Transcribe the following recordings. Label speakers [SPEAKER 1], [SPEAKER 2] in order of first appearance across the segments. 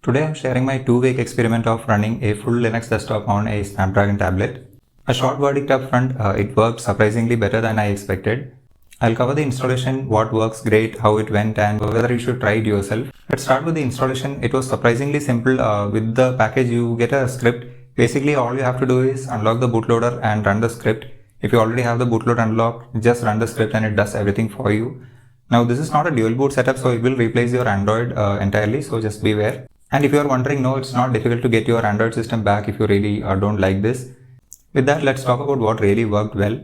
[SPEAKER 1] Today I'm sharing my 2-week experiment of running a full Linux desktop on a Snapdragon tablet. A short verdict up front, it worked surprisingly better than I expected. I'll cover the installation, what works great, how it went, and whether you should try it yourself. Let's start with the installation. It was surprisingly simple. With the package you get a script. Basically all you have to do is unlock the bootloader and run the script. If you already have the bootloader unlocked, just run the script and it does everything for you. Now this is not a dual boot setup, so it will replace your Android entirely, so just beware. And if you are wondering, no, it's not difficult to get your Android system back if you really don't like this. With that, let's talk about what really worked well.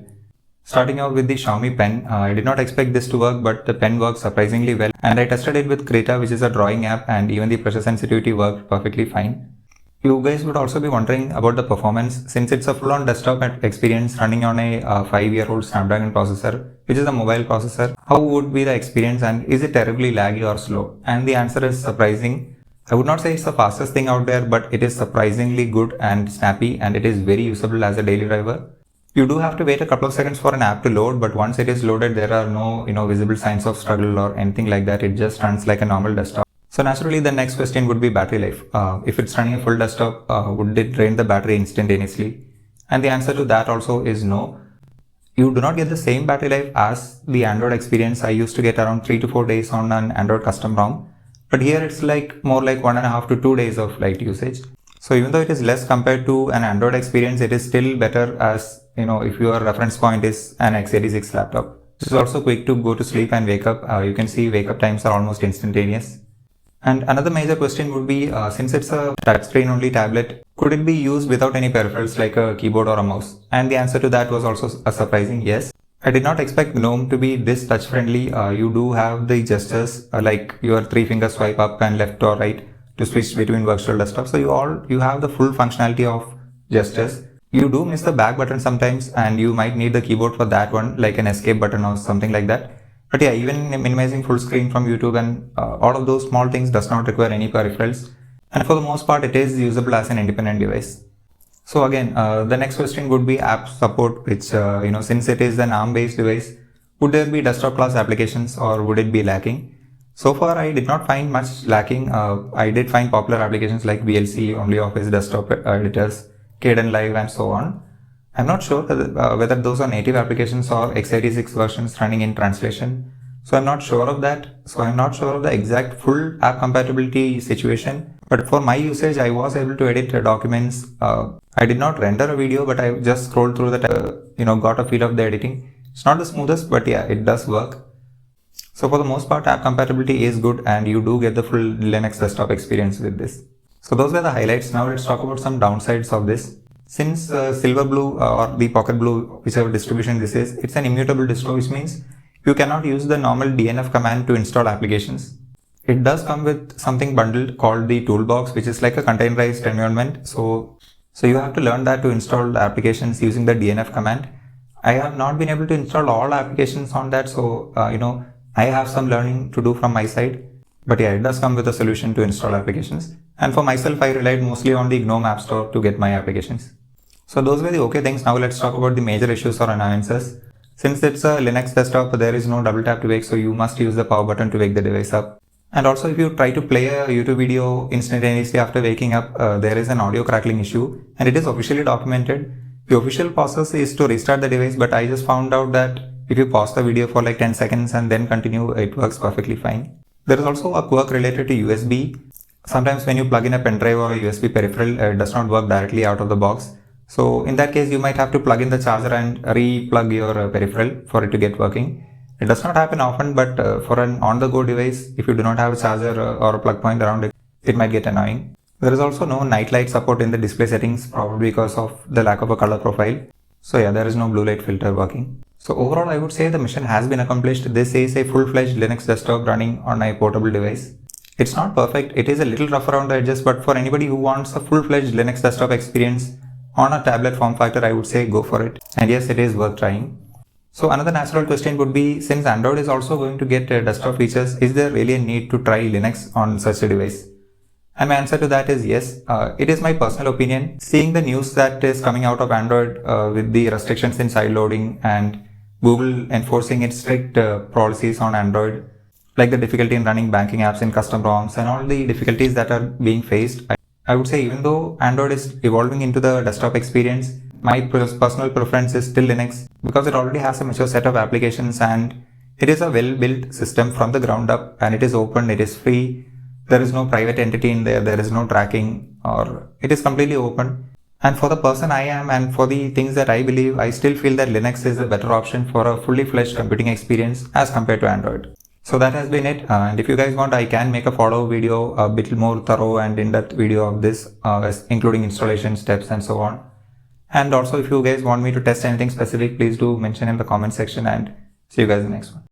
[SPEAKER 1] Starting out with the Xiaomi pen, I did not expect this to work, but the pen works surprisingly well. And I tested it with Krita, which is a drawing app, and even the pressure sensitivity worked perfectly fine. You guys would also be wondering about the performance. Since it's a full-on desktop experience running on a 5-year-old Snapdragon processor, which is a mobile processor, how would be the experience and is it terribly laggy or slow? And the answer is surprising. I would not say it's the fastest thing out there, but it is surprisingly good and snappy, and it is very usable as a daily driver. You do have to wait a couple of seconds for an app to load, but once it is loaded, there are no visible signs of struggle or anything like that. It just runs like a normal desktop. So naturally, the next question would be battery life. If it's running a full desktop, would it drain the battery instantaneously? And the answer to that also is no. You do not get the same battery life as the Android experience. I used to get around 3 to 4 days on an Android custom ROM. But here it's more like 1.5 to 2 days of light usage. So even though it is less compared to an Android experience, it is still better as, if your reference point is an x86 laptop. This is also quick to go to sleep and wake up. You can see wake up times are almost instantaneous. And another major question would be, since it's a touchscreen only tablet, could it be used without any peripherals like a keyboard or a mouse? And the answer to that was also a surprising yes. I did not expect GNOME to be this touch friendly. You do have the gestures like your 3-finger swipe up and left or right to switch between virtual desktops. So you have the full functionality of gestures. You do miss the back button sometimes, and you might need the keyboard for that one, like an escape button or something like that. But yeah, even minimizing full screen from YouTube and all of those small things does not require any peripherals. And for the most part, it is usable as an independent device. So again, the next question would be app support, which, since it is an ARM-based device, would there be desktop class applications or would it be lacking? So far, I did not find much lacking. I did find popular applications like VLC, OnlyOffice, desktop editors, Kdenlive, and so on. I'm not sure whether those are native applications or x86 versions running in translation. So I'm not sure of that. So I'm not sure of the exact full app compatibility situation. But for my usage, I was able to edit documents. I did not render a video, but I just scrolled through that, got a feel of the editing. It's not the smoothest, but yeah, it does work. So for the most part, app compatibility is good and you do get the full Linux desktop experience with this. So those were the highlights. Now let's talk about some downsides of this. Since Silverblue or the Pocket Blue, whichever distribution this is, it's an immutable distro, which means you cannot use the normal DNF command to install applications. It does come with something bundled called the toolbox, which is like a containerized environment. So you have to learn that to install the applications using the DNF command. I have not been able to install all applications on that. So, I have some learning to do from my side. But yeah, it does come with a solution to install applications. And for myself, I relied mostly on the GNOME App Store to get my applications. So those were the okay things. Now let's talk about the major issues or annoyances. Since it's a Linux desktop, there is no double tap to wake, so you must use the power button to wake the device up. And also if you try to play a YouTube video instantaneously after waking up, there is an audio crackling issue and it is officially documented. The official process is to restart the device, but I just found out that if you pause the video for like 10 seconds and then continue, it works perfectly fine. There is also a quirk related to USB. Sometimes when you plug in a pen drive or a USB peripheral, it does not work directly out of the box. So in that case, you might have to plug in the charger and re-plug your peripheral for it to get working. It does not happen often, but for an on-the-go device, if you do not have a charger or a plug point around it, it might get annoying. There is also no night light support in the display settings, probably because of the lack of a color profile. So yeah, there is no blue light filter working. So overall, I would say the mission has been accomplished. This is a full-fledged Linux desktop running on a portable device. It's not perfect. It is a little rough around the edges, but for anybody who wants a full-fledged Linux desktop experience on a tablet form factor, I would say go for it. And yes, it is worth trying. So another natural question would be, since Android is also going to get desktop features, is there really a need to try Linux on such a device? And my answer to that is yes. It is my personal opinion. Seeing the news that is coming out of Android with the restrictions in sideloading and Google enforcing its strict policies on Android, like the difficulty in running banking apps in custom ROMs and all the difficulties that are being faced. I would say even though Android is evolving into the desktop experience, my personal preference is still Linux because it already has a mature set of applications and it is a well-built system from the ground up, and it is open, it is free, there is no private entity in there, there is no tracking, or it is completely open. And for the person I am and for the things that I believe, I still feel that Linux is a better option for a fully fledged computing experience as compared to Android. So that has been it, and if you guys want, I can make a follow-up video, a bit more thorough and in-depth video of this, including installation steps and so on. And also if you guys want me to test anything specific, please do mention in the comment section, and see you guys in the next one.